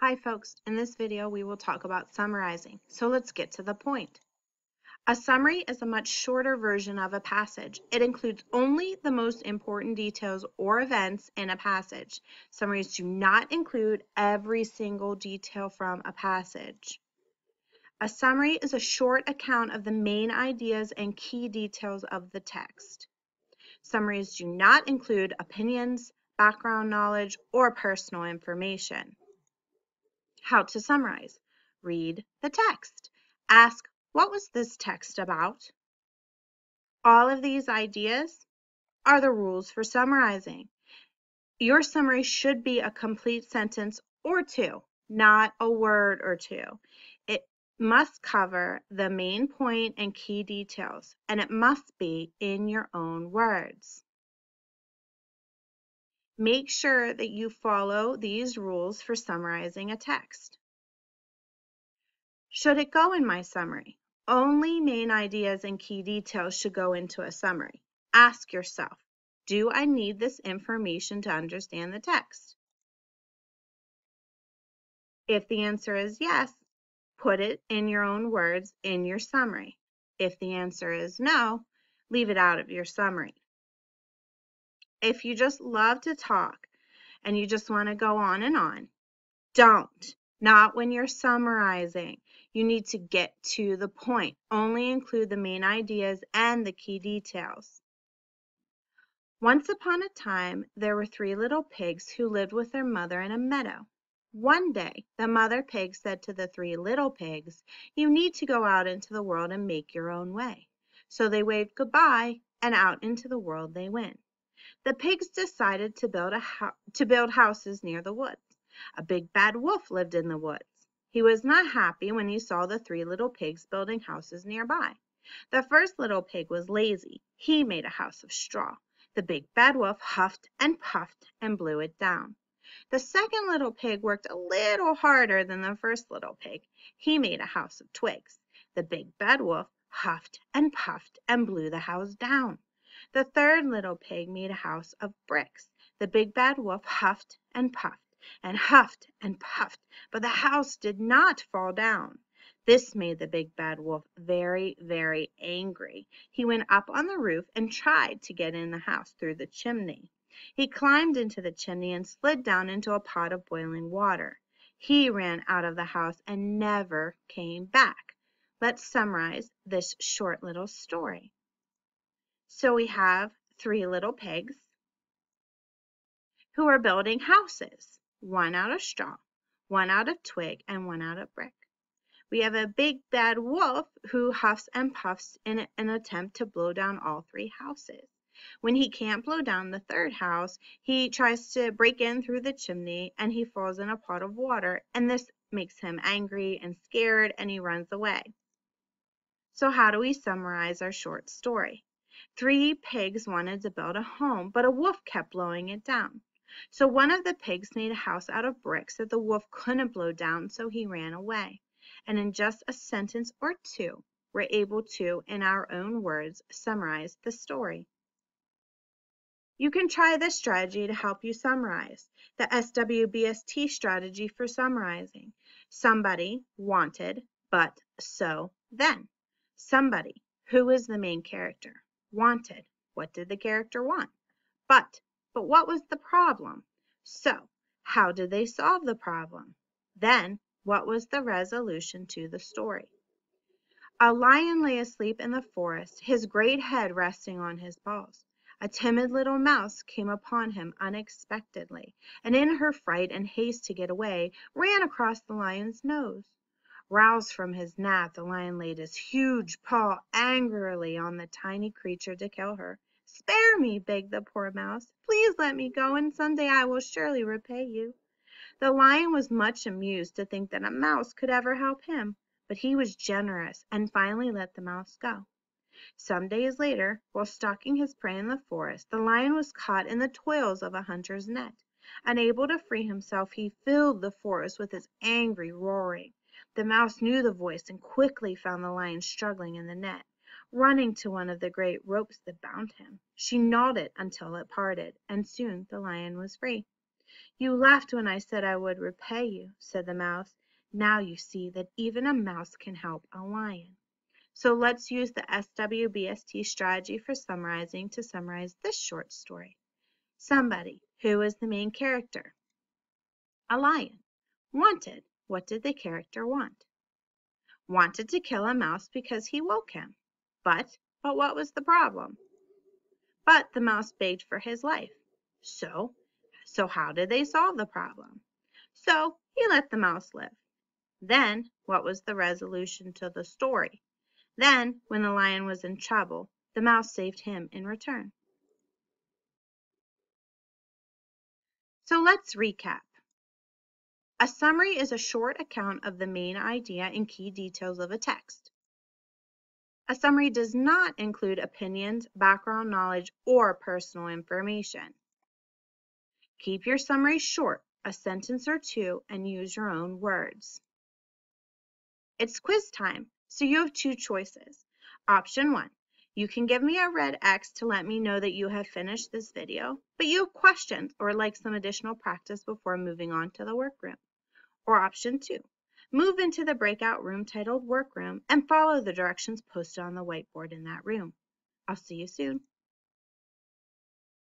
Hi folks, in this video we will talk about summarizing, so let's get to the point. A summary is a much shorter version of a passage. It includes only the most important details or events in a passage. Summaries do not include every single detail from a passage. A summary is a short account of the main ideas and key details of the text. Summaries do not include opinions, background knowledge, or personal information. How to summarize. Read the text. Ask, what was this text about? All of these ideas are the rules for summarizing. Your summary should be a complete sentence or two, not a word or two. It must cover the main point and key details, and it must be in your own words. Make sure that you follow these rules for summarizing a text. Should it go in my summary? Only main ideas and key details should go into a summary. Ask yourself, do I need this information to understand the text? If the answer is yes, put it in your own words in your summary. If the answer is no, leave it out of your summary. If you just love to talk and you just want to go on and on, don't. Not when you're summarizing. You need to get to the point. Only include the main ideas and the key details. Once upon a time, there were 3 little pigs who lived with their mother in a meadow. One day, the mother pig said to the 3 little pigs, "You need to go out into the world and make your own way." So they waved goodbye, and out into the world they went. The pigs decided to build houses near the woods. A big bad wolf lived in the woods. He was not happy when he saw the 3 little pigs building houses nearby. The first little pig was lazy. He made a house of straw. The big bad wolf huffed and puffed and blew it down. The second little pig worked a little harder than the first little pig. He made a house of twigs. The big bad wolf huffed and puffed and blew the house down. The third little pig made a house of bricks. The big bad wolf huffed and puffed, but the house did not fall down. This made the big bad wolf very, very angry. He went up on the roof and tried to get in the house through the chimney. He climbed into the chimney and slid down into a pot of boiling water. He ran out of the house and never came back. Let's summarize this short little story. So we have 3 little pigs who are building houses, one out of straw, one out of twig, and one out of brick. We have a big bad wolf who huffs and puffs in an attempt to blow down all 3 houses. When he can't blow down the third house, he tries to break in through the chimney and he falls in a pot of water, and this makes him angry and scared and he runs away. So how do we summarize our short story? 3 pigs wanted to build a home, but a wolf kept blowing it down. So one of the pigs made a house out of bricks that the wolf couldn't blow down, so he ran away. And in just a sentence or two, we're able to, in our own words, summarize the story. You can try this strategy to help you summarize. The SWBST strategy for summarizing. Somebody wanted, but, so, then. Somebody. Who is the main character? Wanted. What did the character want? But what was the problem? So, how did they solve the problem? Then, what was the resolution to the story? A lion lay asleep in the forest, his great head resting on his paws. A timid little mouse came upon him unexpectedly, and in her fright and haste to get away, ran across the lion's nose. Roused from his nap, the lion laid his huge paw angrily on the tiny creature to kill her. "Spare me," begged the poor mouse. "Please let me go, and someday I will surely repay you." The lion was much amused to think that a mouse could ever help him, but he was generous and finally let the mouse go. Some days later, while stalking his prey in the forest, the lion was caught in the toils of a hunter's net. Unable to free himself, he filled the forest with his angry roaring. The mouse knew the voice and quickly found the lion struggling in the net. Running to one of the great ropes that bound him, she gnawed it until it parted, and soon the lion was free. "You laughed when I said I would repay you," said the Mouse. "Now you see that even a mouse can help a lion." So let's use the SWBST strategy for summarizing to summarize this short story. Somebody. Who was the main character? A lion. Wanted. What did the character want? Wanted to kill a mouse because he woke him. But what was the problem? But the mouse begged for his life. So how did they solve the problem? So he let the mouse live. Then what was the resolution to the story? Then, when the lion was in trouble, the mouse saved him in return. So let's recap. A summary is a short account of the main idea and key details of a text. A summary does not include opinions, background knowledge, or personal information. Keep your summary short, a sentence or two, and use your own words. It's quiz time, so you have two choices. Option 1. You can give me a red X to let me know that you have finished this video, but you have questions or like some additional practice before moving on to the workroom. Or option 2. Move into the breakout room titled Workroom and follow the directions posted on the whiteboard in that room. I'll see you soon.